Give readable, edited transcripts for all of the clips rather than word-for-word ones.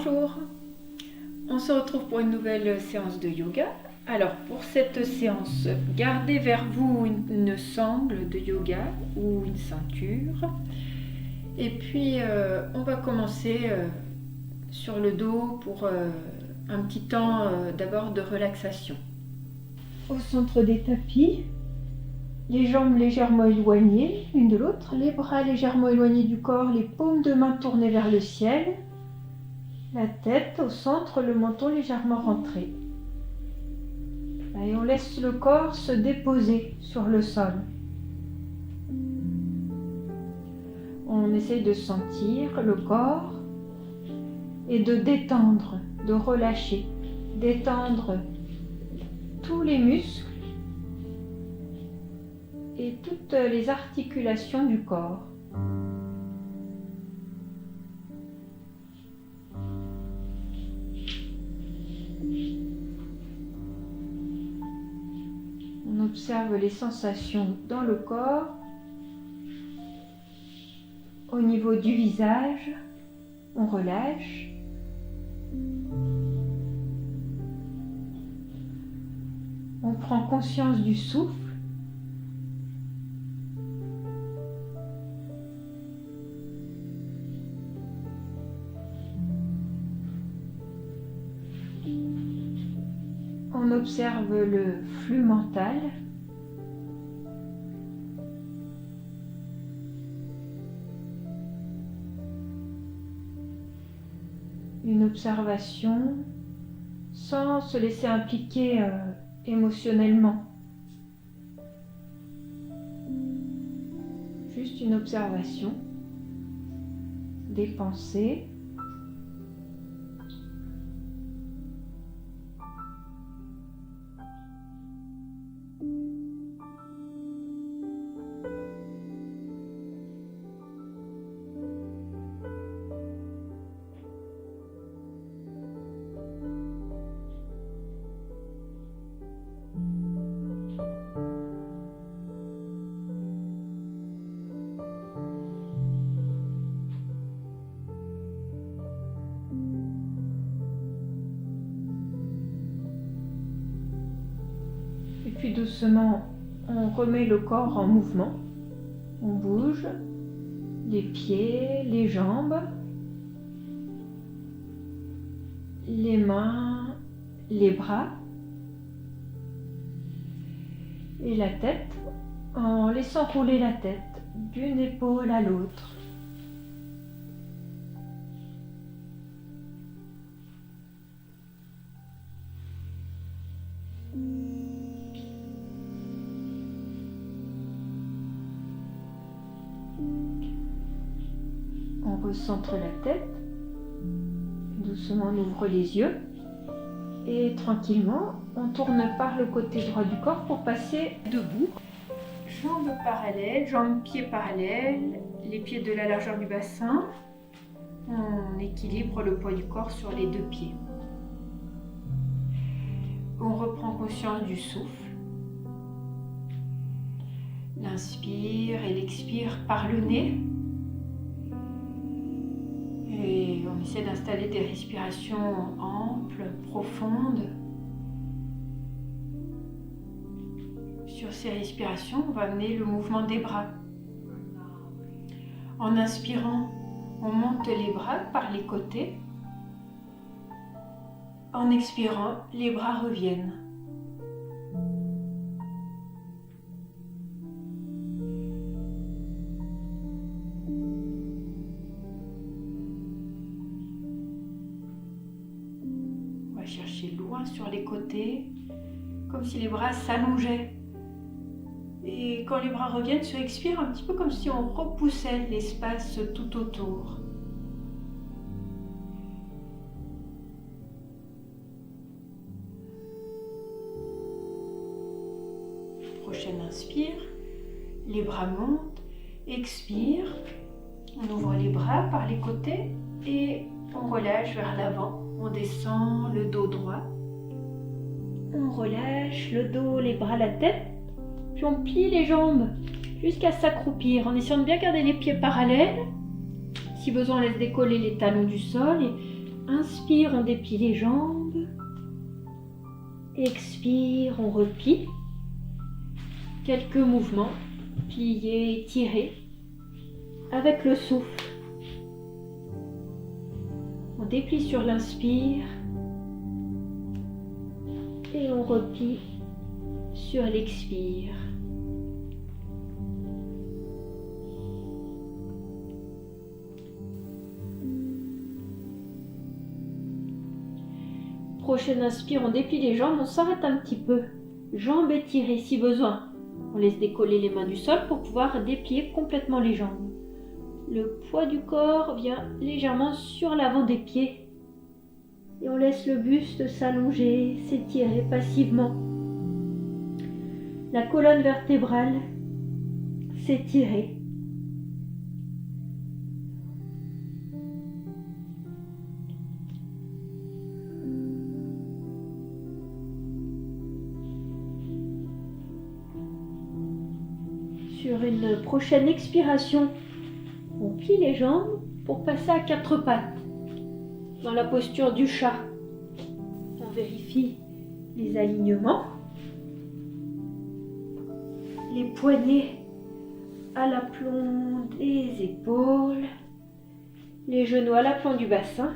Bonjour, on se retrouve pour une nouvelle séance de yoga. Alors pour cette séance, gardez vers vous une sangle de yoga ou une ceinture. Et puis on va commencer sur le dos pour un petit temps d'abord de relaxation. Au centre des tapis, les jambes légèrement éloignées l'une de l'autre, les bras légèrement éloignés du corps, les paumes de main tournées vers le ciel. La tête au centre, le menton légèrement rentré. Et on laisse le corps se déposer sur le sol. On essaye de sentir le corps et de détendre, de relâcher, d'étendre tous les muscles et toutes les articulations du corps. On observe les sensations dans le corps, au niveau du visage, on relâche. On prend conscience du souffle. On observe le flux mental. Une observation sans se laisser impliquer émotionnellement. Juste une observation des pensées. Et puis doucement, on remet le corps en mouvement. On bouge les pieds, les jambes, les mains, les bras et la tête en laissant rouler la tête d'une épaule à l'autre. On recentre la tête, doucement on ouvre les yeux et tranquillement on tourne par le côté droit du corps pour passer debout. Jambes parallèles, jambes-pieds parallèles, les pieds de la largeur du bassin. On équilibre le poids du corps sur les deux pieds. On reprend conscience du souffle. L'inspire et l'expire par le nez. Et on essaie d'installer des respirations amples, profondes. Sur ces respirations, on va amener le mouvement des bras. En inspirant, on monte les bras par les côtés. En expirant, les bras reviennent. On va chercher loin sur les côtés, comme si les bras s'allongeaient. Et quand les bras reviennent, sur expire, un petit peu comme si on repoussait l'espace tout autour. Prochaine inspire, les bras montent, expire, on ouvre les bras par les côtés et on relâche vers l'avant, on descend le dos droit, on relâche le dos, les bras, la tête, puis on plie les jambes jusqu'à s'accroupir en essayant de bien garder les pieds parallèles. Si besoin, on laisse décoller les talons du sol et Inspire, on déplie les jambes. Expire, on replie. Quelques mouvements, plier, étirer, avec le souffle. On déplie sur l'inspire et on replie sur l'expire. Prochaine inspire, on déplie les jambes, on s'arrête un petit peu. Jambes étirées si besoin. On laisse décoller les mains du sol pour pouvoir déplier complètement les jambes. Le poids du corps vient légèrement sur l'avant des pieds. Et on laisse le buste s'allonger, s'étirer passivement. La colonne vertébrale s'étirer. Sur une prochaine expiration, on plie les jambes pour passer à quatre pattes, dans la posture du chat. On vérifie les alignements, les poignets à l'aplomb des épaules, les genoux à l'aplomb du bassin.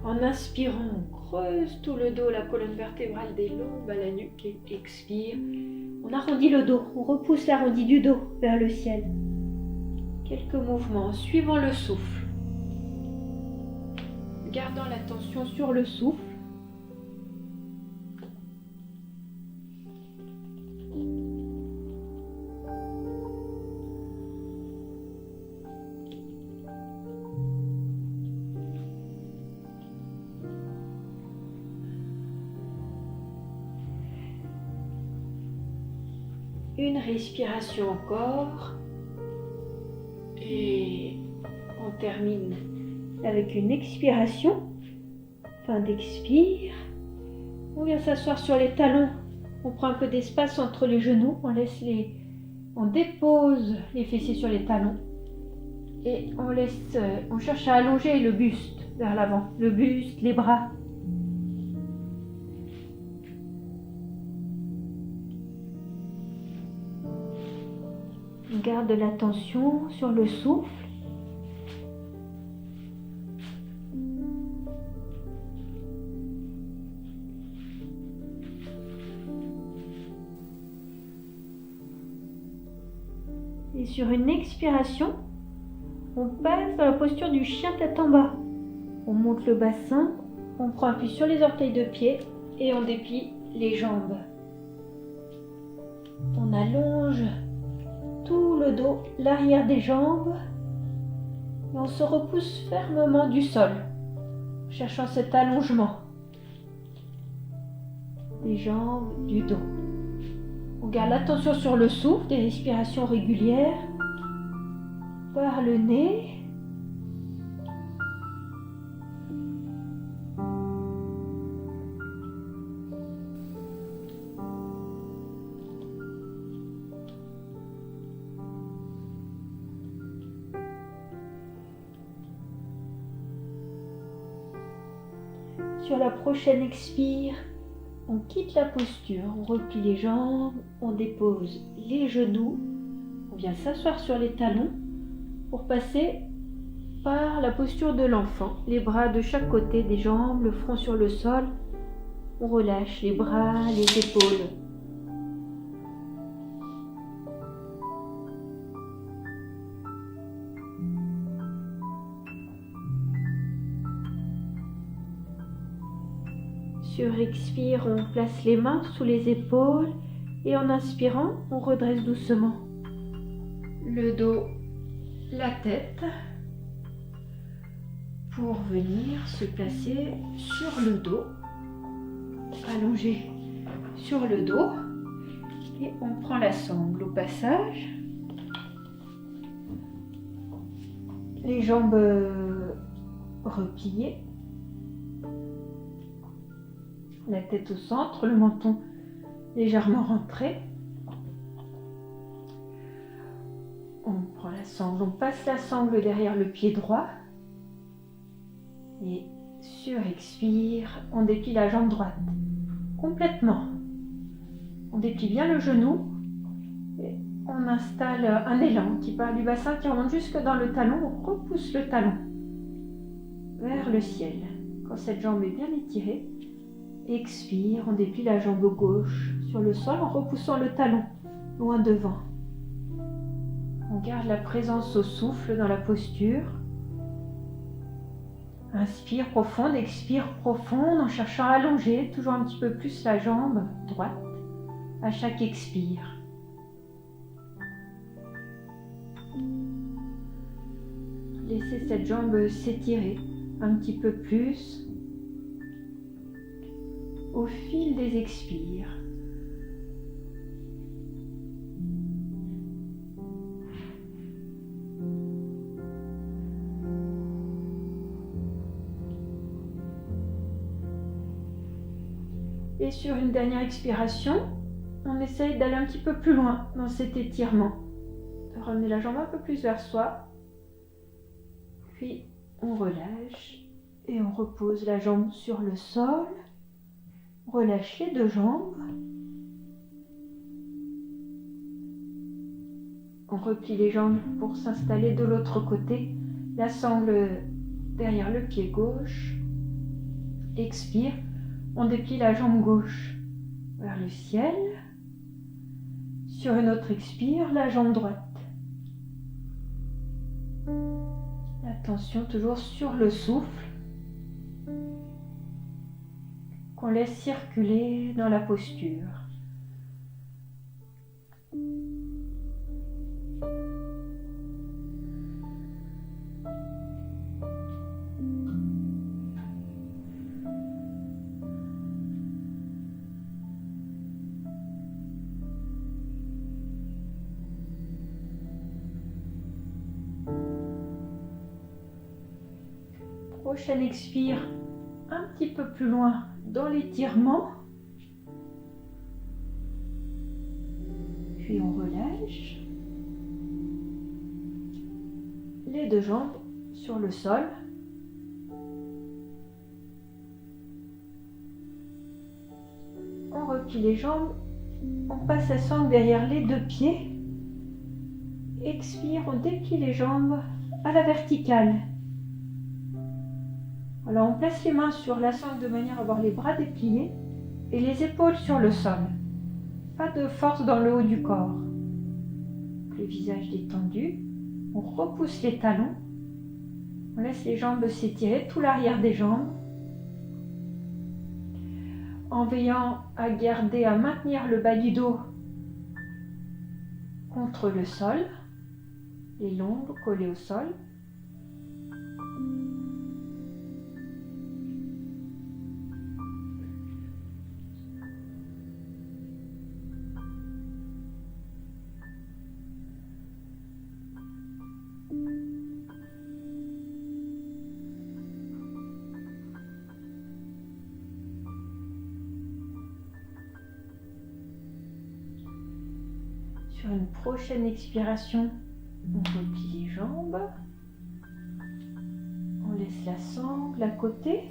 En inspirant, on creuse tout le dos, la colonne vertébrale des lombes à la nuque et expire. On arrondit le dos, on repousse l'arrondi du dos vers le ciel. Quelques mouvements suivant le souffle. Gardant l'attention sur le souffle. Une respiration encore. Et on termine avec une expiration. Fin d'expire. On vient s'asseoir sur les talons. On prend un peu d'espace entre les genoux. On dépose les fessiers sur les talons. Et on cherche à allonger le buste vers l'avant. Le buste, les bras. On garde l'attention sur le souffle. Et sur une expiration, on passe dans la posture du chien tête en bas. On monte le bassin, on prend appui sur les orteils de pied et on déplie les jambes. On allonge tout le dos, l'arrière des jambes et on se repousse fermement du sol, cherchant cet allongement des jambes, du dos. On garde l'attention sur le souffle, des respirations régulières par le nez. Sur la prochaine expire, on quitte la posture, on replie les jambes, on dépose les genoux, on vient s'asseoir sur les talons pour passer par la posture de l'enfant. Les bras de chaque côté des jambes, le front sur le sol, on relâche les bras, les épaules. Sur expire, on place les mains sous les épaules et en inspirant, on redresse doucement le dos, la tête pour venir se placer sur le dos, allongé sur le dos et on prend la sangle au passage. Les jambes repliées. La tête au centre, le menton légèrement rentré. On prend la sangle, on passe la sangle derrière le pied droit et Sur expire, on déplie la jambe droite complètement. On déplie bien le genou et on installe un élan qui part du bassin, qui remonte jusque dans le talon. On repousse le talon vers le ciel. Quand cette jambe est bien étirée, expire, on déplie la jambe gauche sur le sol en repoussant le talon loin devant. On garde la présence au souffle dans la posture. Inspire profonde, expire profonde en cherchant à allonger toujours un petit peu plus la jambe droite à chaque expire. Laissez cette jambe s'étirer un petit peu plus au fil des expires. Et sur une dernière expiration, on essaye d'aller un petit peu plus loin dans cet étirement. De ramener la jambe un peu plus vers soi. Puis on relâche et on repose la jambe sur le sol. Relâche les deux jambes. On replie les jambes pour s'installer de l'autre côté. La sangle derrière le pied gauche. Expire. On déplie la jambe gauche vers le ciel. Sur une autre expire, la jambe droite. Attention toujours sur le souffle qu'on laisse circuler dans la posture. Prochaine expire, un petit peu plus loin dans l'étirement. Puis on relâche. Les deux jambes sur le sol. On replie les jambes. On passe la sangle derrière les deux pieds. Expire, on déplie les jambes à la verticale. Alors on place les mains sur la sangle de manière à avoir les bras dépliés et les épaules sur le sol. Pas de force dans le haut du corps. Le visage détendu. On repousse les talons. On laisse les jambes s'étirer, tout l'arrière des jambes. En veillant à garder, à maintenir le bas du dos contre le sol. Les lombes collées au sol. Sur une prochaine expiration, on replie les jambes. On laisse la sangle à côté.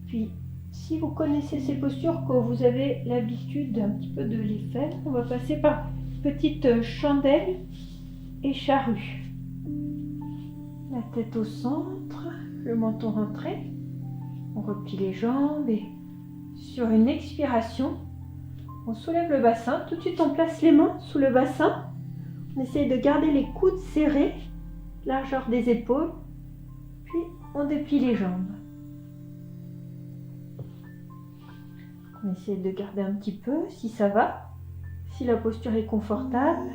Puis, si vous connaissez ces postures, que vous avez l'habitude un petit peu de les faire, on va passer par petite chandelle et charrue. La tête au centre, le menton rentré. On replie les jambes et sur une expiration, on soulève le bassin. Tout de suite, on place les mains sous le bassin. On essaye de garder les coudes serrés, largeur des épaules. Puis, on déplie les jambes. On essaie de garder un petit peu, si ça va, si la posture est confortable.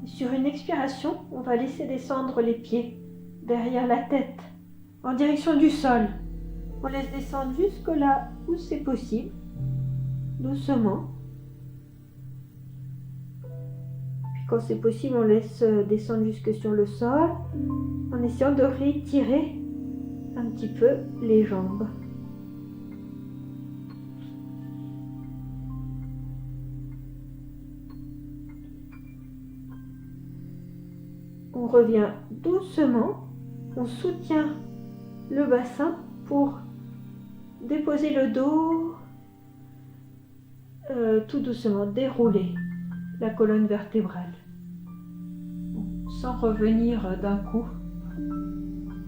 Sur une expiration, on va laisser descendre les pieds derrière la tête, en direction du sol. On laisse descendre jusque là où c'est possible, doucement. Puis quand c'est possible, on laisse descendre jusque sur le sol en essayant de rétirer un petit peu les jambes. On revient doucement, on soutient le bassin pour déposer le dos, tout doucement, dérouler la colonne vertébrale, sans revenir d'un coup.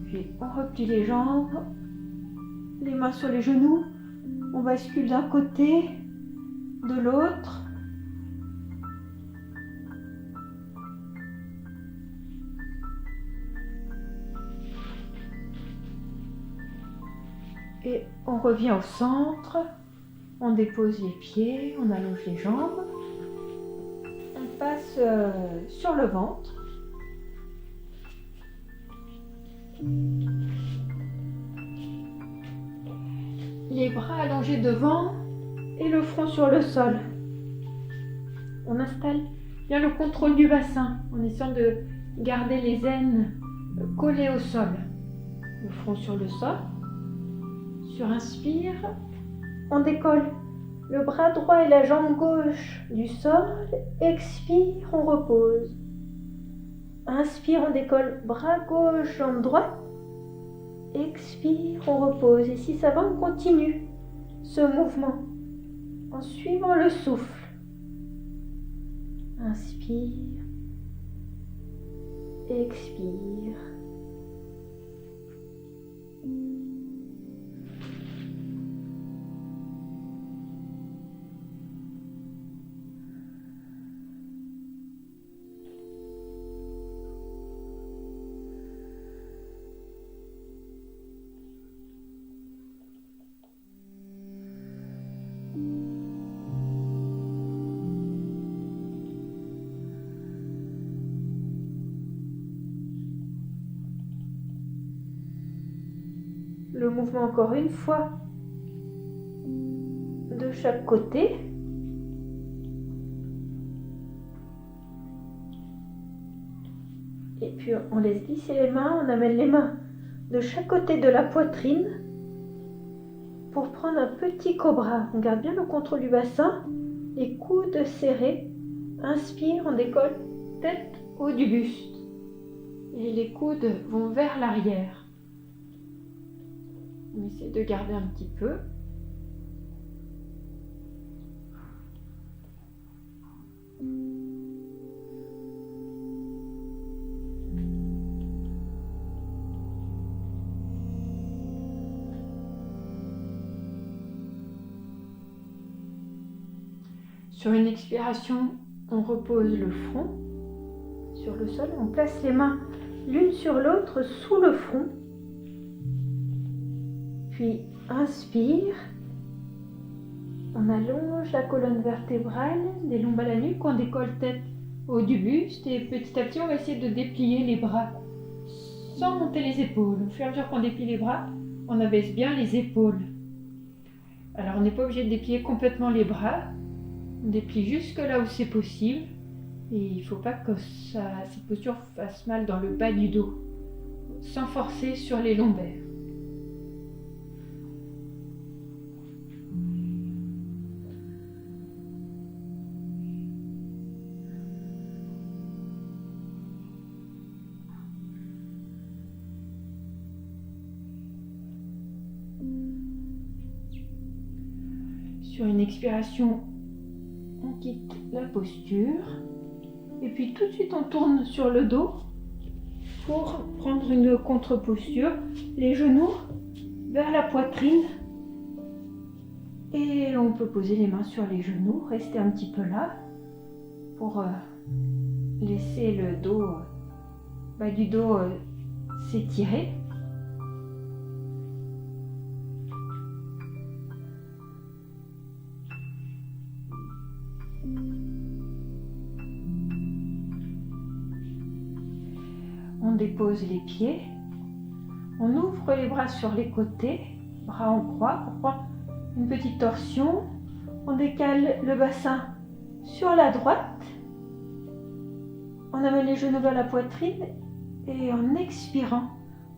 Puis on replie les jambes, les mains sur les genoux, on bascule d'un côté, de l'autre. Et on revient au centre, on dépose les pieds, on allonge les jambes, on passe sur le ventre. Les bras allongés devant et le front sur le sol. On installe bien le contrôle du bassin en essayant de garder les aines collées au sol. Le front sur le sol. Sur inspire, on décolle le bras droit et la jambe gauche du sol. Expire, on repose. Inspire, on décolle bras gauche, jambe droite. Expire, on repose. Et si ça va, on continue ce mouvement en suivant le souffle. Inspire. Expire. Le mouvement encore une fois de chaque côté. Et puis on laisse glisser les mains, on amène les mains de chaque côté de la poitrine pour prendre un petit cobra. On garde bien le contrôle du bassin, les coudes serrés. Inspire, on décolle tête haut du buste. Et les coudes vont vers l'arrière. On essaie de garder un petit peu. Sur une expiration, on repose le front sur le sol. On place les mains l'une sur l'autre sous le front. Puis inspire, on allonge la colonne vertébrale, des lombes à la nuque, on décolle tête haut du buste et petit à petit on va essayer de déplier les bras sans monter les épaules. Au fur et à mesure qu'on déplie les bras, on abaisse bien les épaules. Alors on n'est pas obligé de déplier complètement les bras, on déplie jusque là où c'est possible et il ne faut pas que cette posture fasse mal dans le bas du dos, sans forcer sur les lombaires. Sur une expiration, on quitte la posture et puis tout de suite on tourne sur le dos pour prendre une contre-posture, les genoux vers la poitrine et on peut poser les mains sur les genoux, rester un petit peu là pour laisser le dos, bas du dos s'étirer. On dépose les pieds, on ouvre les bras sur les côtés, bras en croix pour prendre une petite torsion. On décale le bassin sur la droite On amène les genoux vers la poitrine et en expirant,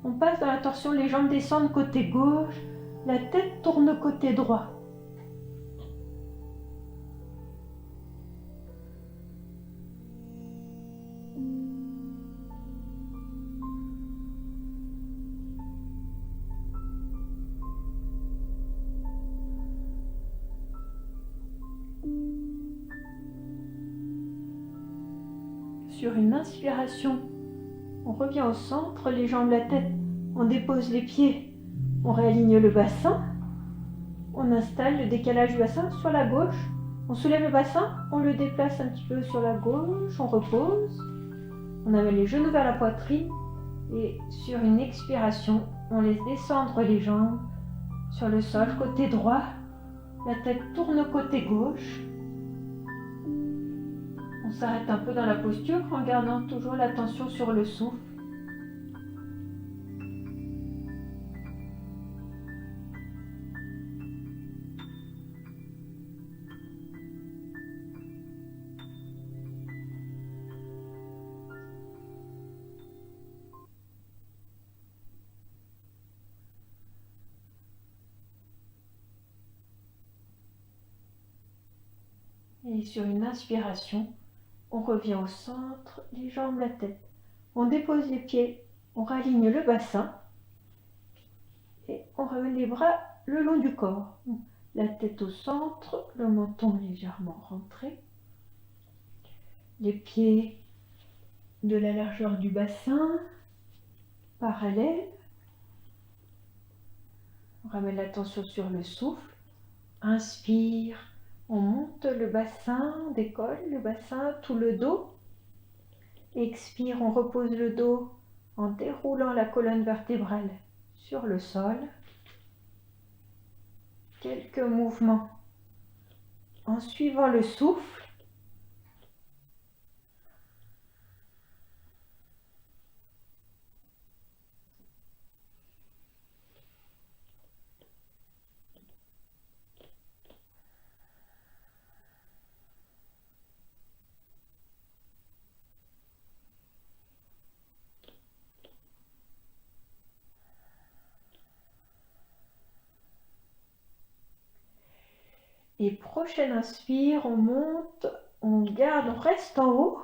on passe dans la torsion, les jambes descendent côté gauche, la tête tourne côté droit. Sur une inspiration, on revient au centre, les jambes, la tête, on dépose les pieds, on réaligne le bassin, on installe le décalage du bassin sur la gauche, on soulève le bassin, on le déplace un petit peu sur la gauche, on repose, on amène les genoux vers la poitrine et sur une expiration, on laisse descendre les jambes sur le sol côté droit, la tête tourne côté gauche. On s'arrête un peu dans la posture en gardant toujours l'attention sur le souffle. Et sur une inspiration, on revient au centre, les jambes, la tête. On dépose les pieds, on raligne le bassin et on ramène les bras le long du corps. La tête au centre, le menton légèrement rentré. Les pieds de la largeur du bassin, parallèles. On ramène l'attention sur le souffle. Inspire, on monte le bassin, on décolle le bassin, tout le dos. Expire, on repose le dos en déroulant la colonne vertébrale sur le sol. Quelques mouvements en suivant le souffle. Et prochaine inspire, on monte, on garde, on reste en haut.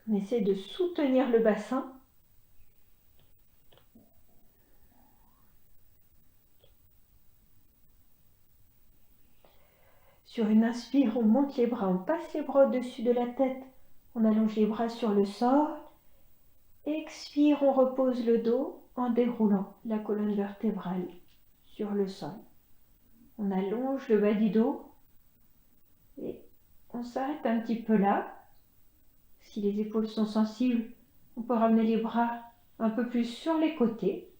On essaie de soutenir le bassin. Sur une inspire, on monte les bras, on passe les bras au-dessus de la tête, on allonge les bras sur le sol. Expire, on repose le dos en déroulant la colonne vertébrale sur le sol. On allonge le bas du dos et on s'arrête un petit peu là. Si les épaules sont sensibles, on peut ramener les bras un peu plus sur les côtés.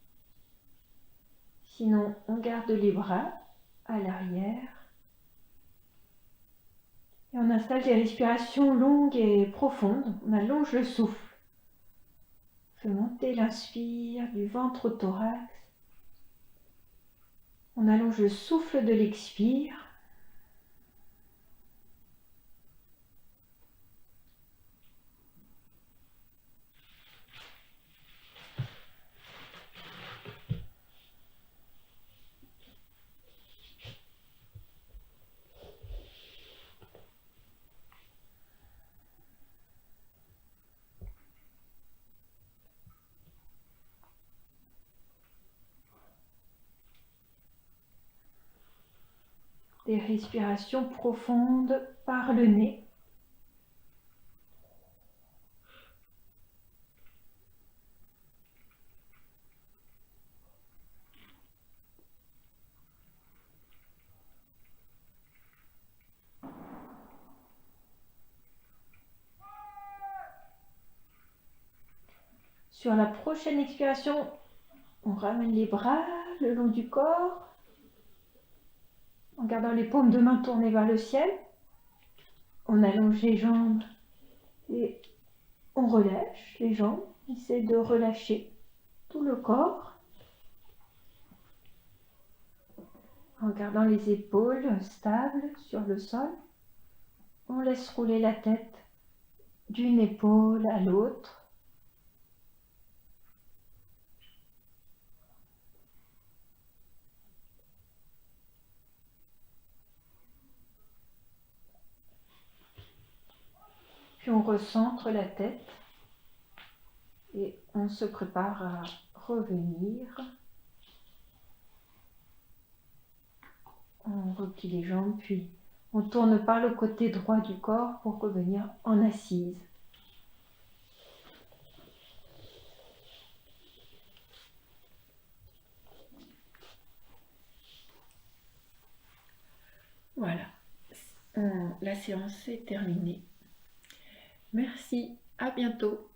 Sinon, on garde les bras à l'arrière. Et on installe des respirations longues et profondes. On allonge le souffle. On fait monter l'inspire du ventre au thorax. On allonge le souffle de l'expire. Des respirations profondes par le nez. Sur la prochaine expiration, on ramène les bras le long du corps, en gardant les paumes de main tournées vers le ciel. On allonge les jambes et on relâche les jambes. On essaie de relâcher tout le corps. En gardant les épaules stables sur le sol, on laisse rouler la tête d'une épaule à l'autre. Puis on recentre la tête et on se prépare à revenir. On replie les jambes, puis on tourne par le côté droit du corps pour revenir en assise. Voilà, la séance est terminée. Merci, à bientôt.